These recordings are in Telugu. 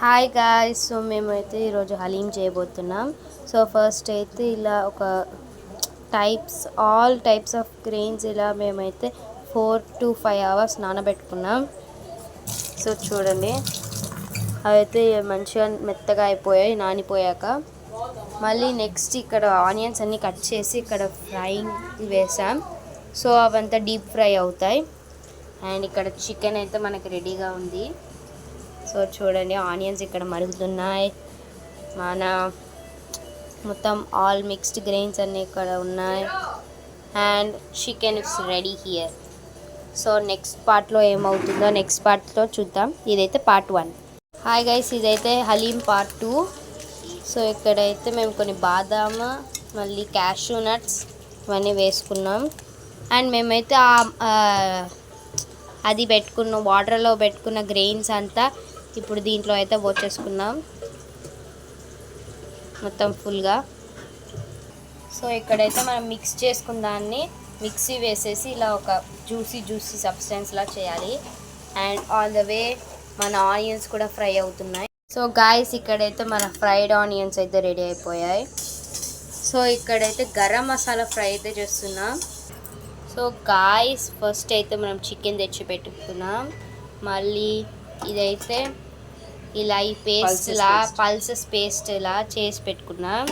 Hi guys. సో మేమైతే ఈరోజు హలీం చేయబోతున్నాం. సో ఫస్ట్ అయితే ఇలా ఒక ఆల్ టైప్స్ ఆఫ్ గ్రెయిన్స్ ఇలా మేమైతే 4 to 5 hours నానబెట్టుకున్నాం. సో చూడండి, అవైతే మంచిగా మెత్తగా అయిపోయాయి నానిపోయాక. మళ్ళీ నెక్స్ట్ ఇక్కడ ఆనియన్స్ అన్నీ కట్ చేసి ఇక్కడ ఫ్రైయింగ్ వేసాం. సో అవంతా డీప్ ఫ్రై అవుతాయి. అండ్ ఇక్కడ చికెన్ అయితే మనకి రెడీగా ఉంది. సో చూడండి, ఆనియన్స్ ఇక్కడ మరుగుతున్నాయి. మన మొత్తం ఆల్ మిక్స్డ్ గ్రెయిన్స్ అన్నీ ఇక్కడ ఉన్నాయి. And chicken it's ready here. So next పార్ట్లో ఏమవుతుందో నెక్స్ట్ పార్ట్లో చూద్దాం. ఇదైతే పార్ట్ 1. హాయ్ గైస్, ఇదైతే హలీం పార్ట్ 2. సో ఇక్కడైతే మేము కొన్ని బాదాం, మళ్ళీ క్యాషూ నట్స్ ఇవన్నీ వేసుకున్నాం. అండ్ మేమైతే అది పెట్టుకున్న వాటర్లో పెట్టుకున్న గ్రెయిన్స్ అంతా ఇప్పుడు దీంట్లో అయితే పోసేసుకున్నాం మొత్తం ఫుల్గా. సో ఇక్కడైతే మనం మిక్స్ చేసుకున్న దాన్ని మిక్సీ వేసేసి ఇలా ఒక జ్యూసీ సబ్స్టెన్స్లా చేయాలి. అండ్ ఆల్ ద వే మన ఆనియన్స్ కూడా ఫ్రై అవుతున్నాయి. సో గాయస్, ఇక్కడైతే మన ఫ్రైడ్ ఆనియన్స్ అయితే రెడీ అయిపోయాయి. సో ఇక్కడైతే గరం మసాలా ఫ్రై అయితే చేస్తున్నాం. సో గాయస్, ఫస్ట్ అయితే మనం చికెన్ తెచ్చి పెట్టుకున్నాం. మళ్ళీ ఇదైతే ఇలా ఈ పల్సెస్ పేస్ట్ ఇలా చేసి పెట్టుకున్నాం.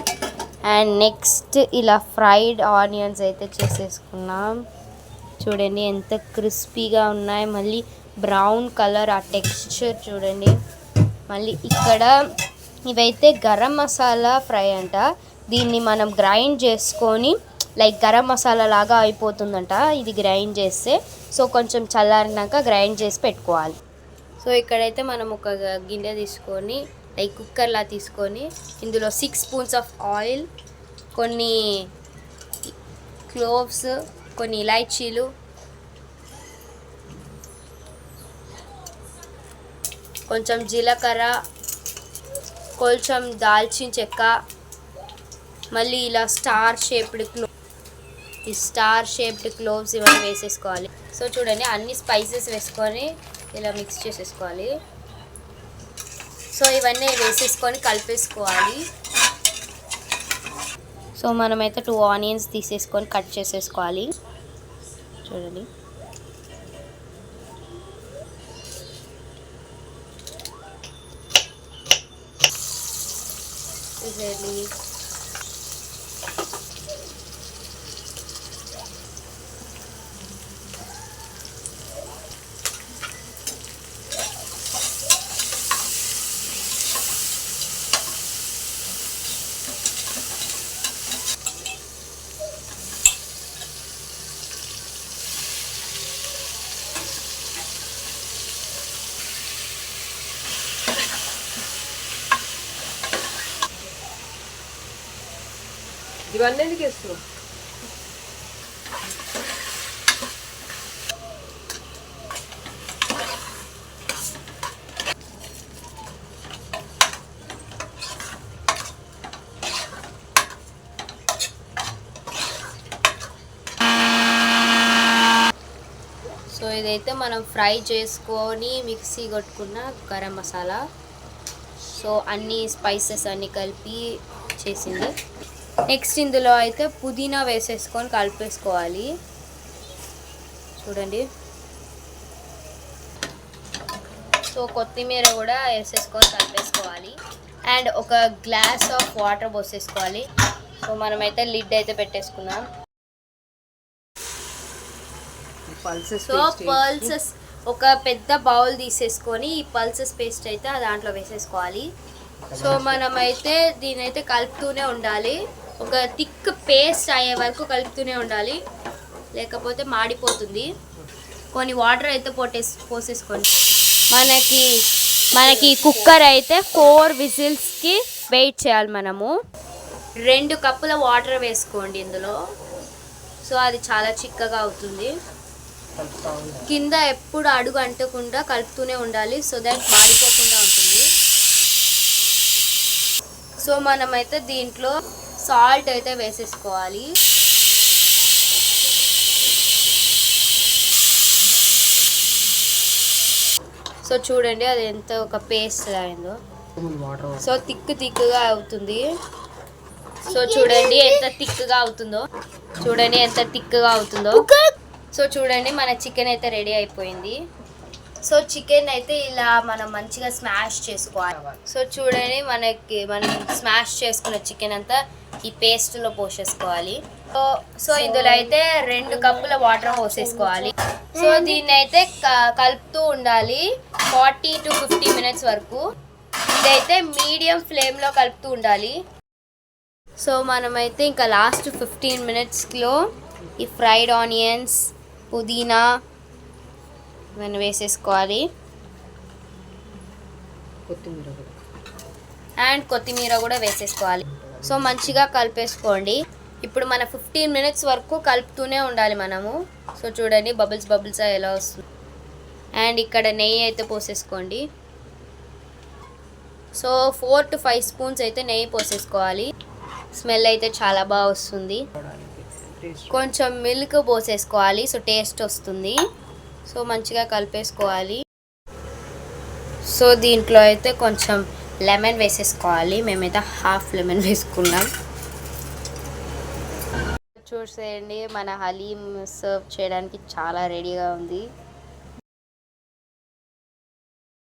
అండ్ నెక్స్ట్ ఇలా ఫ్రైడ్ ఆనియన్స్ అయితే చేసేసుకున్నాం. చూడండి ఎంత క్రిస్పీగా ఉన్నాయి. మళ్ళీ బ్రౌన్ కలర్ ఆ టెక్స్చర్ చూడండి. మళ్ళీ ఇక్కడ ఇవైతే గరం మసాలా ఫ్రై అంట. దీన్ని మనం గ్రైండ్ చేసుకొని లైక్ గరం మసాలా లాగా అయిపోతుందంట ఇది గ్రైండ్ చేస్తే. సో కొంచెం చల్లారినాక గ్రైండ్ చేసి పెట్టుకోవాలి. సో ఇక్కడైతే మనం ఒక గిన్నె తీసుకొని లైక్ కుక్కర్లా తీసుకొని ఇందులో 6 spoons ఆఫ్ ఆయిల్, కొన్ని క్లోవ్స్, కొన్ని ఇలాచీలు, కొంచెం జీలకర్ర, కొంచెం దాల్చిన చెక్క, మళ్ళీ ఇలా స్టార్ షేప్డ్ క్లోవ్స్ ఇవన్నీ వేసేసుకోవాలి. సో చూడండి, అన్ని స్పైసెస్ వేసుకొని ఇలా మిక్స్ చేసేసుకోవాలి. సో ఇవన్నీ వేసేసుకొని కలిపేసుకోవాలి. సో మనమైతే 2 ఆనియన్స్ తీసేసుకొని కట్ చేసేసుకోవాలి. చూడండి, చూడండి ఇవన్నీ ఎందుకు వేస్తున్నావు? సో ఇదైతే మనం ఫ్రై చేసుకొని మిక్సీ కొట్టుకున్న గరం మసాలా. సో అన్ని స్పైసెస్ అన్నీ కలిపి చేసింది. నెక్స్ట్ ఇందులో అయితే పుదీనా వేసేసుకొని కలిపేసుకోవాలి. చూడండి, సో కొత్తిమీర కూడా వేసేసుకొని కలిపేసుకోవాలి. అండ్ ఒక గ్లాస్ ఆఫ్ వాటర్ పోసేసుకోవాలి. సో మనమైతే లిడ్ అయితే పెట్టేసుకున్నాం. సో పల్సెస్ ఒక పెద్ద బౌల్ తీసేసుకొని ఈ పల్సెస్ పేస్ట్ అయితే దాంట్లో వేసేసుకోవాలి. సో మనమైతే దీని అయితే కలుపుతూనే ఉండాలి. ఒక థిక్ పేస్ట్ అయ్యే వరకు కలుపుతూనే ఉండాలి, లేకపోతే మాడిపోతుంది. కొన్ని వాటర్ అయితే పోసేసుకోండి. మనకి కుక్కర్ అయితే 4 విజిల్స్కి వెయిట్ చేయాలి. మనము 2 కప్పుల వాటర్ వేసుకోండి ఇందులో. సో అది చాలా చిక్కగా అవుతుంది. కింద ఎప్పుడు అడుగు అంటకుండా కలుపుతూనే ఉండాలి, సో దట్ మాడిపోకుండా ఉంటుంది. సో మనమైతే దీంట్లో సాల్ట్ అయితే వేసేసుకోవాలి. సో చూడండి, అది ఎంత ఒక పేస్ట్ అయిందో. వాటర్ సో తిక్కుగా అవుతుంది. సో చూడండి ఎంత తిక్కుగా అవుతుందో, సో చూడండి మన చికెన్ అయితే రెడీ అయిపోయింది. సో చికెన్ అయితే ఇలా మనం మంచిగా స్మాష్ చేసుకోవాలి. సో చూడండి మనం స్మాష్ చేసుకున్న చికెన్ అంతా ఈ పేస్ట్లో పోసేసుకోవాలి. సో ఇందులో అయితే 2 కప్పుల వాటర్ పోసేసుకోవాలి. సో దీన్ని అయితే కలుపుతూ ఉండాలి 40 to 50 minutes వరకు. ఇదైతే మీడియం ఫ్లేమ్లో కలుపుతూ ఉండాలి. సో మనమైతే ఇంకా లాస్ట్ 15 minutesలో ఈ ఫ్రైడ్ ఆనియన్స్, పుదీనా మనం వేసేసుకోవాలి అండ్ కొత్తిమీర కూడా వేసేసుకోవాలి. సో మంచిగా కలిపేసుకోండి. ఇప్పుడు మన 15 minutes వరకు కలుపుతూనే ఉండాలి మనము. సో చూడండి బబుల్స్ ఎలా వస్తుంది. అండ్ ఇక్కడ నెయ్యి అయితే పోసేసుకోండి. సో 4 to 5 spoons అయితే నెయ్యి పోసేసుకోవాలి. స్మెల్ అయితే చాలా బాగా వస్తుంది. కొంచెం మిల్క్ పోసేసుకోవాలి. సో టేస్ట్ వస్తుంది. సో మంచిగా కలిపేసుకోవాలి. సో దీంట్లో అయితే కొంచెం లెమన్ వేసేసుకోవాలి. మేమైతే హాఫ్ లెమన్ వేసుకున్నాం. చూసేయండి మన హలీం సర్వ్ చేయడానికి చాలా రెడీగా ఉంది.